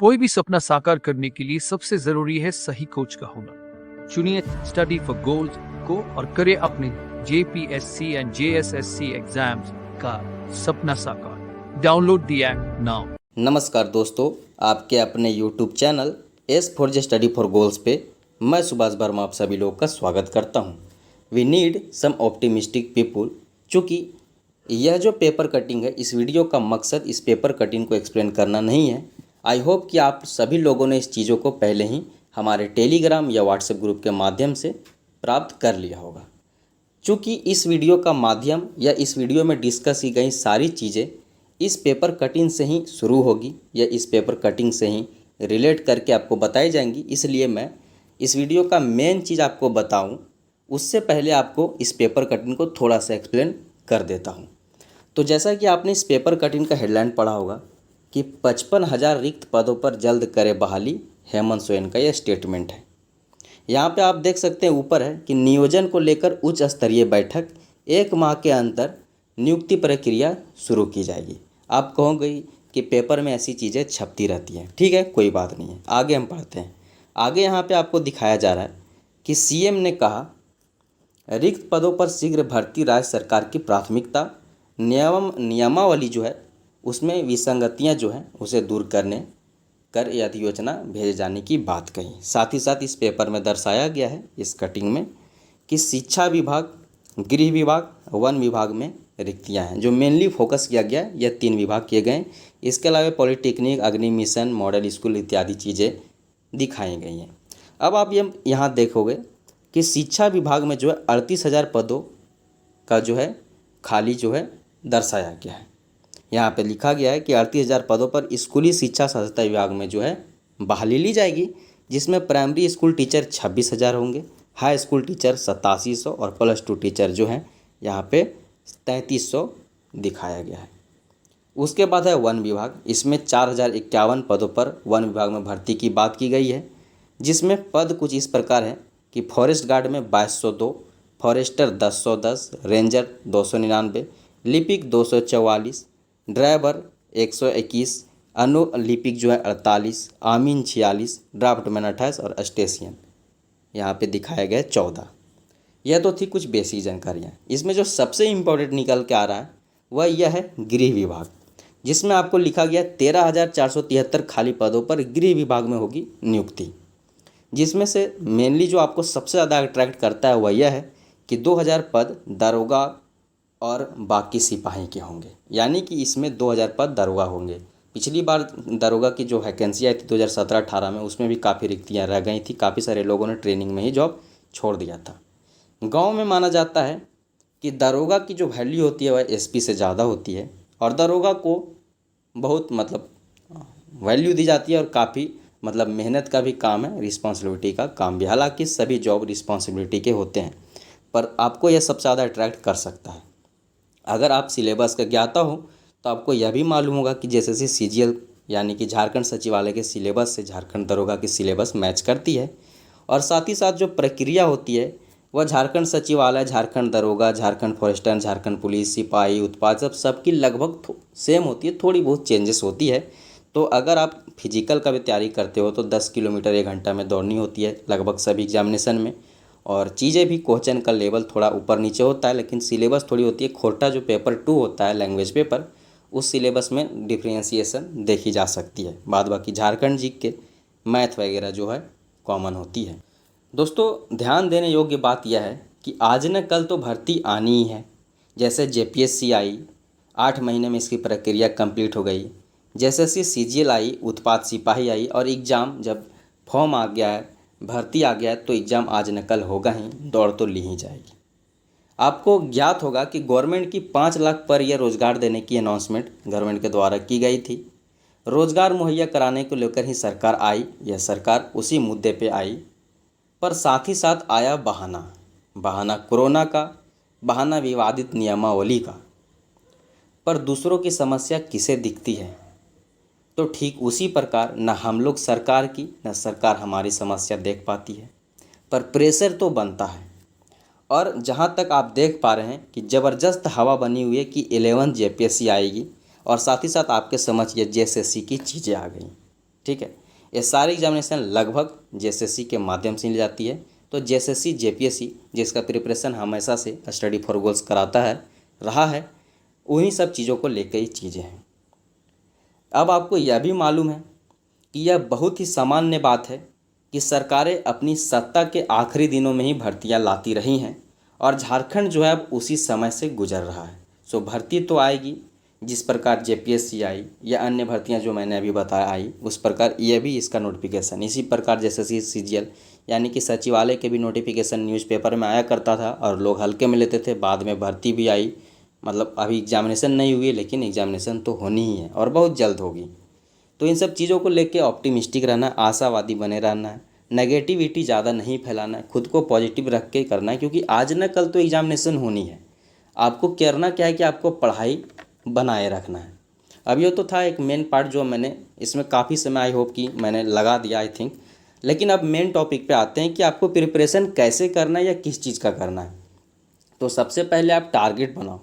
कोई भी सपना साकार करने के लिए सबसे जरूरी है सही कोच का होना। चुनिए स्टडी फॉर गोल्स को और करें अपने JPSC एंड JSSC एग्जाम्स का सपना साकार। Download the app now. नमस्कार दोस्तों, आपके अपने YouTube channel S4J study for goals पे मैं सुभाष वर्मा आप सभी लोगों का स्वागत करता हूं। We need some optimistic people. चूँकि यह जो पेपर कटिंग है, इस वीडियो का मकसद इस पेपर कटिंग को एक्सप्लेन करना नहीं है। आई होप कि आप सभी लोगों ने इस चीज़ों को पहले ही हमारे टेलीग्राम या व्हाट्सएप ग्रुप के माध्यम से प्राप्त कर लिया होगा। चूँकि इस वीडियो का माध्यम या इस वीडियो में डिस्कस की गई सारी चीज़ें इस पेपर कटिंग से ही शुरू होगी या इस पेपर कटिंग से ही रिलेट करके आपको बताई जाएंगी, इसलिए मैं इस वीडियो का मेन चीज़ आपको बताऊं उससे पहले आपको इस पेपर कटिंग को थोड़ा सा एक्सप्लेन कर देता हूं। तो जैसा कि आपने इस पेपर कटिंग का हेडलाइन पढ़ा होगा कि 55,000 रिक्त पदों पर जल्द करे बहाली, हेमंत सोरेन का यह स्टेटमेंट है। यहाँ पे आप देख सकते हैं ऊपर है कि नियोजन को लेकर उच्च स्तरीय बैठक, 1 माह के अंदर नियुक्ति प्रक्रिया शुरू की जाएगी। आप कहोगे कि पेपर में ऐसी चीज़ें छपती रहती हैं, ठीक है, कोई बात नहीं है। आगे हम पढ़ते हैं। आगे यहाँ पे आपको दिखाया जा रहा है कि CM ने कहा रिक्त पदों पर शीघ्र भर्ती राज्य सरकार की प्राथमिकता, नियमावली जो है उसमें विसंगतियाँ जो हैं उसे दूर करने कर अधियोजना भेजे जाने की बात कही। साथ ही साथ इस पेपर में दर्शाया गया है इस कटिंग में कि शिक्षा विभाग, गृह विभाग, वन विभाग में रिक्तियां हैं। जो मेनली फोकस किया गया यह 3 विभाग किए गए। इसके अलावा पॉलिटेक्निक, अग्नि मिशन, मॉडल स्कूल इत्यादि चीज़ें दिखाई गई हैं। अब आप ये यहाँ देखोगे कि शिक्षा विभाग में जो है 38,000 पदों का जो है खाली जो है दर्शाया गया है। यहाँ पे लिखा गया है कि 38,000 पदों पर स्कूली शिक्षा संस्था विभाग में जो है बहाली ली जाएगी, जिसमें प्राइमरी स्कूल टीचर 26,000 होंगे, हाई स्कूल टीचर 8700 और +2 टीचर जो हैं यहाँ पे 3300 दिखाया गया है। उसके बाद है वन विभाग। इसमें 4,051 पदों पर वन विभाग में भर्ती की बात की गई है, जिसमें पद कुछ इस प्रकार है कि फॉरेस्ट गार्ड में 2202, फॉरेस्टर 1010, रेंजर 299, लिपिक 244, ड्राइवर 121, अनुलिपिक जो है 48, आमीन 46, ड्राफ्टमैन 28 और स्टेशियन यहाँ पे दिखाया गया 14। यह तो थी कुछ बेसिक जानकारियाँ। इसमें जो सबसे इम्पोर्टेंट निकल के आ रहा है वह यह है गृह विभाग, जिसमें आपको लिखा गया 13,473 खाली पदों पर गृह विभाग में होगी नियुक्ति। जिसमें से मेनली जो आपको सबसे ज़्यादा अट्रैक्ट करता है वह यह है कि 2,000 पद दरोगा और बाकी सिपाही के होंगे, यानी कि इसमें 2,000 पद दरोगा होंगे। पिछली बार दरोगा की जो वैकेंसी आई थी 2017-18 में, उसमें भी काफ़ी रिक्तियाँ रह गई थी। काफ़ी सारे लोगों ने ट्रेनिंग में ही जॉब छोड़ दिया था। गांव में माना जाता है कि दरोगा की जो वैल्यू होती है वह SP से ज़्यादा होती है और दरोगा को बहुत वैल्यू दी जाती है और काफ़ी मेहनत का भी काम है, रिस्पॉन्सिबिलिटी का काम भी। हालांकि सभी जॉब रिस्पॉन्सिबिलिटी के होते हैं, पर आपको यह सबसे ज़्यादा अट्रैक्ट कर सकता है। अगर आप सिलेबस का ज्ञाता हो तो आपको यह भी मालूम होगा कि जैसे CGL यानी कि झारखंड सचिवालय के सिलेबस से झारखंड दरोगा की सिलेबस मैच करती है, और साथ ही साथ जो प्रक्रिया होती है वह झारखंड सचिवालय, झारखंड दरोगा, झारखंड फॉरेस्टर, झारखंड पुलिस, सिपाही, उत्पाद सबकी लगभग सेम होती है, थोड़ी बहुत चेंजेस होती है। तो अगर आप फिजिकल का भी तैयारी करते हो तो 10 किलोमीटर 1 घंटा में दौड़नी होती है लगभग सभी एग्जामिनेशन में, और चीज़ें भी क्वेश्चन का लेवल थोड़ा ऊपर नीचे होता है, लेकिन सिलेबस थोड़ी होती है खोटा। जो पेपर 2 होता है लैंग्वेज पेपर, उस सिलेबस में डिफ्रेंशिएशन देखी जा सकती है। बाद बाकी झारखंड जी के मैथ वगैरह जो है कॉमन होती है। दोस्तों, ध्यान देने योग्य बात यह है कि आज न कल तो भर्ती आनी ही है। जैसे JPSC आई, 8 महीने में इसकी प्रक्रिया कंप्लीट हो गई। जैसे CGL आई, उत्पाद सिपाही आई, और एग्ज़ाम जब फॉर्म आ गया है, भर्ती आ गया है, तो एग्ज़ाम आज न कल होगा ही, दौड़ तो ली ही जाएगी। आपको ज्ञात होगा कि गवर्नमेंट की 5 लाख पर यह रोज़गार देने की अनाउंसमेंट गवर्नमेंट के द्वारा की गई थी। रोज़गार मुहैया कराने को लेकर ही सरकार आई। यह सरकार उसी मुद्दे पे आई, पर साथ ही साथ आया बहाना कोरोना का, बहाना विवादित नियमावली का। पर दूसरों की समस्या किसे दिखती है, तो ठीक उसी प्रकार न हम लोग सरकार की, न सरकार हमारी समस्या देख पाती है, पर प्रेशर तो बनता है। और जहाँ तक आप देख पा रहे हैं कि ज़बरदस्त हवा बनी हुई है कि 11 JPSC आएगी, और साथ ही साथ आपके समझ ये JSSC की चीज़ें आ गई। ठीक है। ये सारी एग्जामिनेशन लगभग जेएसएससी के माध्यम से ली जाती है। तो जेएसएससी जेपीएससी जिसका प्रिपरेशन हमेशा से स्टडी फॉर गोल्स कराता है रहा है, उन्हीं सब चीज़ों को लेकर ही चीज़ें हैं। अब आपको यह भी मालूम है कि यह बहुत ही सामान्य बात है कि सरकारें अपनी सत्ता के आखिरी दिनों में ही भर्तियां लाती रही हैं और झारखंड जो है अब उसी समय से गुजर रहा है। सो भर्ती तो आएगी, जिस प्रकार जेपीएससी आई या अन्य भर्तियां जो मैंने अभी बताया आई, उस प्रकार ये भी इसका नोटिफिकेशन इसी प्रकार जैसे सीजीएल यानी कि सचिवालय के भी नोटिफिकेशन न्यूज़पेपर में आया करता था और लोग हल्के में लेते थे। बाद में भर्ती भी आई, मतलब अभी एग्जामिनेशन नहीं हुई है लेकिन एग्जामिनेशन तो होनी ही है और बहुत जल्द होगी। तो इन सब चीज़ों को लेके ऑप्टिमिस्टिक रहना, आशावादी बने रहना है, नेगेटिविटी ज़्यादा नहीं फैलाना है, खुद को पॉजिटिव रख के करना है, क्योंकि आज न कल तो एग्जामिनेशन होनी है। आपको करना क्या है कि आपको पढ़ाई बनाए रखना है। अब ये तो था एक मेन पार्ट जो मैंने इसमें काफ़ी समय आई होप कि मैंने लगा दिया आई थिंक। लेकिन अब मेन टॉपिक पे आते हैं कि आपको प्रिपरेशन कैसे करना है या किस चीज़ का करना है। तो सबसे पहले आप टारगेट बनाओ।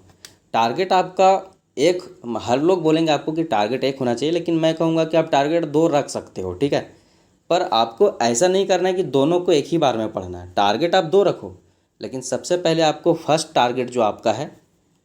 टारगेट आपका एक, हर लोग बोलेंगे आपको कि टारगेट एक होना चाहिए, लेकिन मैं कहूँगा कि आप टारगेट 2 रख सकते हो, ठीक है। पर आपको ऐसा नहीं करना है कि दोनों को एक ही बार में पढ़ना है। टारगेट आप 2 रखो, लेकिन सबसे पहले आपको फर्स्ट टारगेट जो आपका है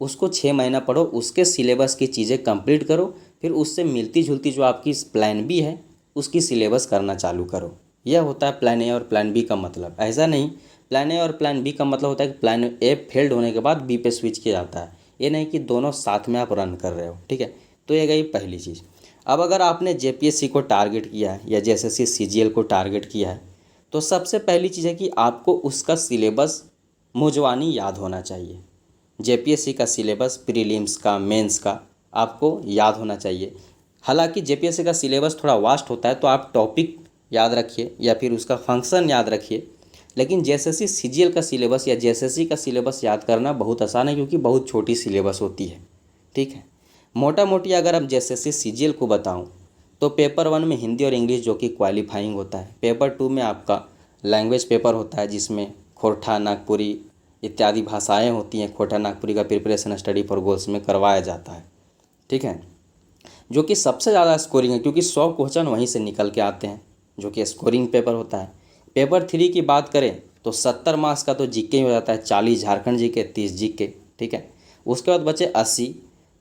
उसको 6 महीना पढ़ो, उसके सिलेबस की चीज़ें कंप्लीट करो, फिर उससे मिलती जुलती जो आपकी प्लान बी है उसकी सिलेबस करना चालू करो। यह होता है प्लान ए और प्लान बी का मतलब। ऐसा नहीं, प्लान ए और प्लान बी का मतलब होता है कि प्लान ए फेल्ड होने के बाद बी पे स्विच किया जाता है, ये नहीं कि दोनों साथ में आप रन कर रहे हो, ठीक है। तो ये गई पहली चीज़। अब अगर आपने जेपीएससी को टारगेट किया है या जेएसएससी सीजीएल को टारगेट किया है, तो सबसे पहली चीज़ है कि आपको उसका सिलेबस मुजवानी याद होना चाहिए। जेपीएससी का सिलेबस प्रीलिम्स का, मेंस का आपको याद होना चाहिए। हालांकि जेपीएससी का सिलेबस थोड़ा वास्ट होता है, तो आप टॉपिक याद रखिए या फिर उसका फंक्शन याद रखिए। लेकिन जेएसएससी सीजीएल का सिलेबस या जेएसएससी का सिलेबस याद करना बहुत आसान है, क्योंकि बहुत छोटी सिलेबस होती है, ठीक है। मोटा मोटी अगर हम जेएसएससी सीजीएल को बताऊँ तो पेपर 1 में हिंदी और इंग्लिश जो कि क्वालिफाइंग होता है। पेपर 2 में आपका लैंग्वेज पेपर होता है, जिसमें खोरठा, नागपुरी इत्यादि भाषाएं होती हैं। खोरठा नागपुरी का प्रिपरेशन स्टडी फॉर गोल्स में करवाया जाता है, ठीक है, जो कि सबसे ज़्यादा स्कोरिंग है, क्योंकि 100 क्वेश्चन वहीं से निकल के आते हैं, जो कि स्कोरिंग पेपर होता है। पेपर 3 की बात करें तो 70 मार्क्स का तो जीके ही हो जाता है, 40 झारखंड जीके, 30 जीके, ठीक है। उसके बाद बचे 80,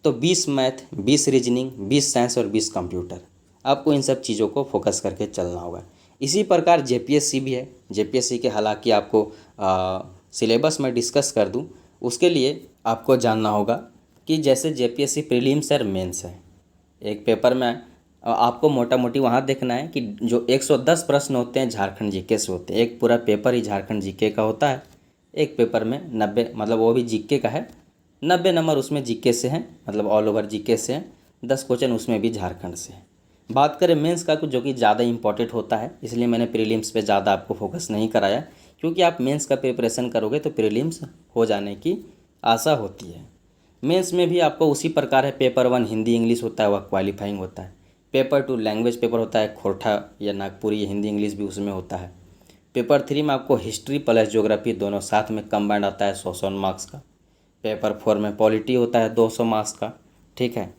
तो 20 मैथ, 20 रीजनिंग, 20 साइंस और 20 कंप्यूटर। आपको इन सब चीज़ों को फोकस करके चलना होगा। इसी प्रकार जेपीएससी भी है। जेपीएससी के हालांकि आपको सिलेबस में डिस्कस कर दूं, उसके लिए आपको जानना होगा कि जैसे जेपीएससी प्रीलिम्स और मेंस है, एक पेपर में आपको मोटा मोटी वहाँ देखना है कि जो 110 प्रश्न होते हैं झारखंड जीके से होते हैं। एक पूरा पेपर ही झारखंड जीके का होता है। एक पेपर में 90, मतलब वो भी जीके का है, 90 नंबर उसमें जीके से हैं, मतलब ऑल ओवर जीके से हैं, 10 क्वेश्चन उसमें भी झारखंड से हैं। बात करें मेंस का, जो कि ज़्यादा इंपॉर्टेंट होता है, इसलिए मैंने प्रीलिम्स पे ज़्यादा आपको फोकस नहीं कराया, क्योंकि आप मेंस का प्रिपरेशन करोगे तो प्रीलिम्स हो जाने की आशा होती है। मेंस में भी आपको उसी प्रकार है। पेपर 1 हिंदी इंग्लिश होता है, वह क्वालिफाइंग होता है। पेपर 2 लैंग्वेज पेपर होता है, खोरठा या नागपुरी हिंदी इंग्लिश भी उसमें होता है। पेपर 3 में आपको हिस्ट्री प्लस ज्योग्राफी दोनों साथ में कंबाइंड आता है, 100 मार्क्स का। पेपर 4 में पॉलिटी होता है 200 मार्क्स का, ठीक है।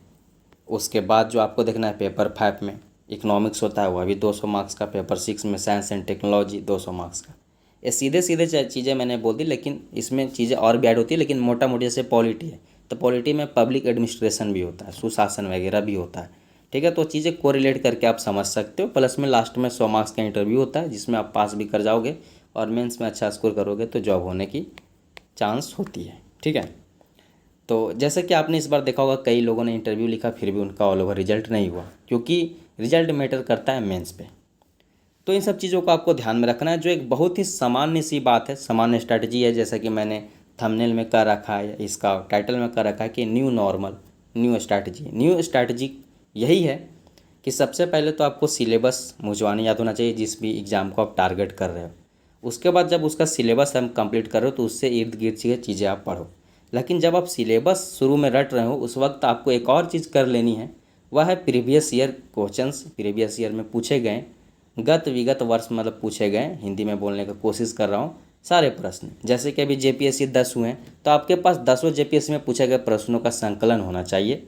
उसके बाद जो आपको देखना है पेपर 5 में इकोनॉमिक्स होता है, वह भी 200 मार्क्स का। पेपर 6 में साइंस एंड टेक्नोलॉजी 200 मार्क्स का। ये सीधे सीधे चीज़ें मैंने बोल दी, लेकिन इसमें चीज़ें और भी ऐड होती है। लेकिन मोटा मोटी जैसे पॉलिटी है, तो पॉलिटी में पब्लिक एडमिनिस्ट्रेशन भी होता है, सुशासन वगैरह भी होता है, ठीक है। तो चीज़ें कोरिलेट करके आप समझ सकते हो। प्लस में लास्ट में 100 मार्क्स का इंटरव्यू होता है, जिसमें आप पास भी कर जाओगे और मेंस में अच्छा स्कोर करोगे तो जॉब होने की चांस होती है, ठीक है। तो जैसे कि आपने इस बार देखा होगा, कई लोगों ने इंटरव्यू लिखा फिर भी उनका ऑल ओवर रिजल्ट नहीं हुआ, क्योंकि रिजल्ट मैटर करता है मेंस पे। तो इन सब चीज़ों को आपको ध्यान में रखना है, जो एक बहुत ही सामान्य सी बात है, सामान्य स्ट्रैटेजी है। जैसा कि मैंने थंबनेल में कर रखा है, इसका टाइटल में कर रखा है कि new normal, new strategy. New strategy यही है कि सबसे पहले तो आपको सिलेबस मुझवानी याद होना चाहिए, जिस भी एग्ज़ाम को आप टारगेट कर रहे हो। उसके बाद जब उसका सिलेबस हम कंप्लीट कर रहे हो तो उससे इर्द गिर्द चीज़ें आप पढ़ो। लेकिन जब आप सिलेबस शुरू में रट रहे हो, उस वक्त आपको एक और चीज़ कर लेनी है, वह है previous year questions. Previous year में पूछे गए, गत विगत वर्ष मतलब पूछे गए, हिंदी में बोलने की कोशिश कर रहा हूँ, सारे प्रश्न। जैसे कि अभी जेपीएससी 10 हुए हैं, तो आपके पास 10 जेपीएससी में पूछे गए प्रश्नों का संकलन होना चाहिए।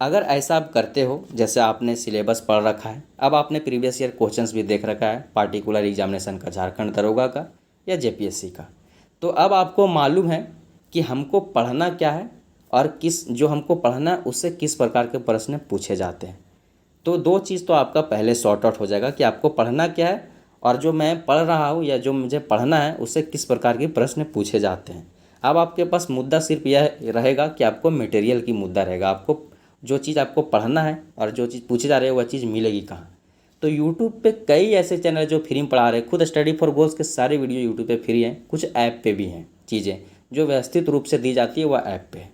अगर ऐसा आप करते हो, जैसे आपने सिलेबस पढ़ रखा है, अब आपने प्रीवियस ईयर क्वेश्चंस भी देख रखा है पार्टिकुलर एग्जामिनेशन का, झारखंड दरोगा का या जेपीएससी का, तो अब आपको मालूम है कि हमको पढ़ना क्या है और किस जो हमको पढ़ना है उससे किस प्रकार के प्रश्न पूछे जाते हैं। तो दो चीज़ तो आपका पहले सॉर्ट आउट हो जाएगा कि आपको पढ़ना क्या है और जो मैं पढ़ रहा हूँ या जो मुझे पढ़ना है उससे किस प्रकार के प्रश्न पूछे जाते हैं। अब आपके पास मुद्दा सिर्फ यह रहेगा कि आपको मटेरियल की मुद्दा रहेगा, आपको जो चीज़ आपको पढ़ना है और जो चीज़ पूछे जा रही है वह चीज़ मिलेगी कहाँ। तो यूट्यूब पे कई ऐसे चैनल जो फ्री में पढ़ा रहे हैं, खुद स्टडी फॉर गोल्स के सारे वीडियो यूट्यूब पे फ्री हैं, कुछ ऐप पे भी हैं चीज़ें जो व्यवस्थित रूप से दी जाती है, वह ऐप पे है।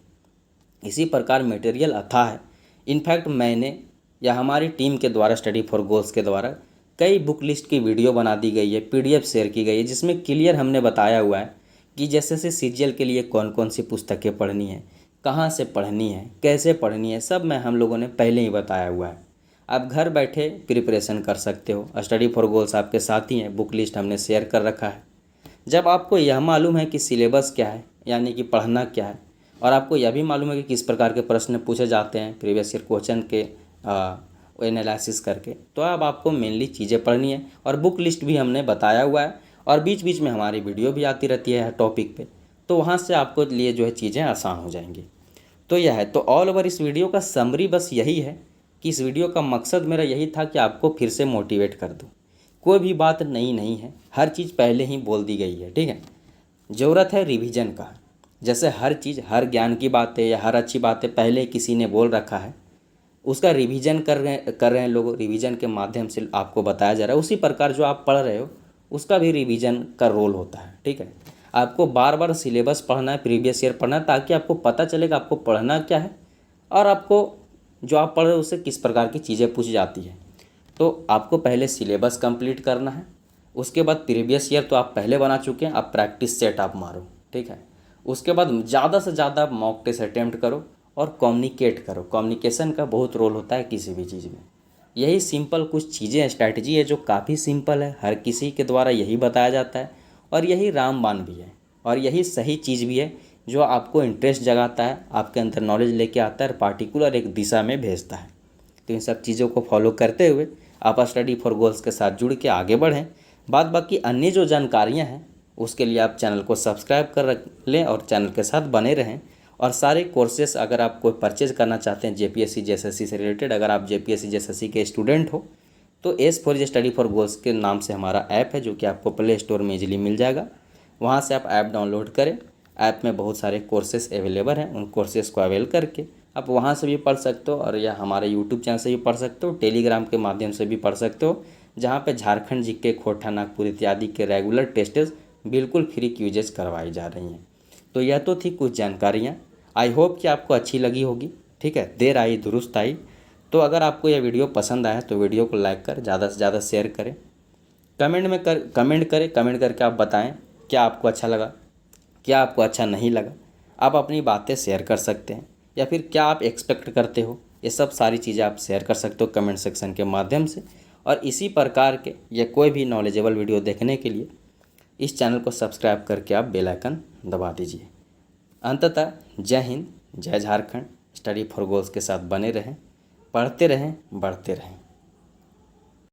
इसी प्रकार मटेरियल अथाह है। इनफैक्ट मैंने या हमारी टीम के द्वारा स्टडी फॉर गोल्स के द्वारा कई बुक लिस्ट की वीडियो बना दी गई है, पीडीएफ शेयर की गई है, जिसमें क्लियर हमने बताया हुआ है कि जैसे सीजीएल के लिए कौन कौन सी पुस्तकें पढ़नी है, कहाँ से पढ़नी है, कैसे पढ़नी है, सब मैं हम लोगों ने पहले ही बताया हुआ है। आप घर बैठे प्रिपरेशन कर सकते हो, स्टडी फॉर गोल्स आपके साथ ही हैं, बुक लिस्ट हमने शेयर कर रखा है। जब आपको यह मालूम है कि सिलेबस क्या है, यानी कि पढ़ना क्या है, और आपको यह भी मालूम है कि किस प्रकार के प्रश्न पूछे जाते हैं प्रीवियस ईयर क्वेश्चन के एनालिसिस करके, तो अब आपको मेनली चीज़ें पढ़नी है। और बुक लिस्ट भी हमने बताया हुआ है और बीच बीच में हमारी वीडियो भी आती रहती है हर टॉपिक पे, तो वहाँ से आपको लिए जो है चीज़ें आसान हो जाएंगी। तो यह है, तो ऑल ओवर इस वीडियो का समरी बस यही है कि इस वीडियो का मकसद मेरा यही था कि आपको फिर से मोटिवेट कर दूँ। कोई भी बात नई नहीं है, हर चीज़ पहले ही बोल दी गई है, ठीक है। ज़रूरत है रिवीजन का, जैसे हर चीज़, हर ज्ञान की बातें या हर अच्छी बातें पहले किसी ने बोल रखा है, उसका रिवीजन कर रहे हैं लोग, रिवीजन के माध्यम से आपको बताया जा रहा है। उसी प्रकार जो आप पढ़ रहे हो उसका भी रिवीजन का रोल होता है, ठीक है। आपको बार बार सिलेबस पढ़ना है, प्रीवियस ईयर पढ़ना है, ताकि आपको पता चलेगा आपको पढ़ना क्या है और आपको जो आप पढ़ रहे हो उससे किस प्रकार की चीज़ें पूछी जाती है। तो आपको पहले सिलेबस कंप्लीट करना है, उसके बाद प्रीवियस ईयर तो आप पहले बना चुके हैं, आप प्रैक्टिस सेट आप मारो, ठीक है। उसके बाद ज़्यादा से ज़्यादा मॉक टेस्ट अटैम्प्ट करो और कम्युनिकेट करो। कम्युनिकेशन का बहुत रोल होता है किसी भी चीज़ में। यही सिंपल कुछ चीज़ें, स्ट्रैटेजी है जो काफ़ी सिंपल है, हर किसी के द्वारा यही बताया जाता है और यही रामबाण भी है और यही सही चीज़ भी है जो आपको इंटरेस्ट जगाता है, आपके अंदर नॉलेज लेके आता है और पार्टिकुलर एक दिशा में भेजता है। तो इन सब चीज़ों को फॉलो करते हुए आप स्टडी फॉर गोल्स के साथ जुड़ के आगे बढ़ें। बाद बाकी अन्य जो जानकारियाँ हैं उसके लिए आप चैनल को सब्सक्राइब कर रख लें और चैनल के साथ बने रहें। और सारे कोर्सेस अगर आप कोई परचेज़ करना चाहते हैं जेपीएससी जेएसएससी से रिलेटेड, अगर आप जेपीएससी जेएसएससी के स्टूडेंट हो तो S4J स्टडी फॉर गोल्स के नाम से हमारा ऐप है जो कि आपको प्ले स्टोर में इजीली मिल जाएगा। वहाँ से आप ऐप डाउनलोड करें। ऐप में बहुत सारे कोर्सेस अवेलेबल हैं, उन कोर्सेस को अवेल करके आप वहाँ से भी पढ़ सकते हो और या हमारे यूट्यूब चैनल से भी पढ़ सकते हो, टेलीग्राम के माध्यम से भी पढ़ सकते हो, जहाँ पे झारखंड जीके, खोटा, नागपुर इत्यादि के रेगुलर टेस्टेस बिल्कुल फ्री क्विजेज करवाई जा रही हैं। तो यह तो थी कुछ जानकारियाँ, आई होप कि आपको अच्छी लगी होगी, ठीक है। देर आई दुरुस्त आई। तो अगर आपको यह वीडियो पसंद आया तो वीडियो को लाइक कर ज़्यादा से ज़्यादा शेयर करें, कमेंट करके आप बताएं क्या आपको अच्छा लगा, क्या आपको अच्छा नहीं लगा। आप अपनी बातें शेयर कर सकते हैं या फिर क्या आप एक्सपेक्ट करते हो, ये सब सारी चीज़ें आप शेयर कर सकते हो कमेंट सेक्शन के माध्यम से। और इसी प्रकार के या कोई भी नॉलेजेबल वीडियो देखने के लिए इस चैनल को सब्सक्राइब करके आप बेल आइकन दबा दीजिए। अंततः जय हिंद, जय झारखंड। स्टडी फॉर गोल्स के साथ बने रहें, पढ़ते रहें, बढ़ते रहें।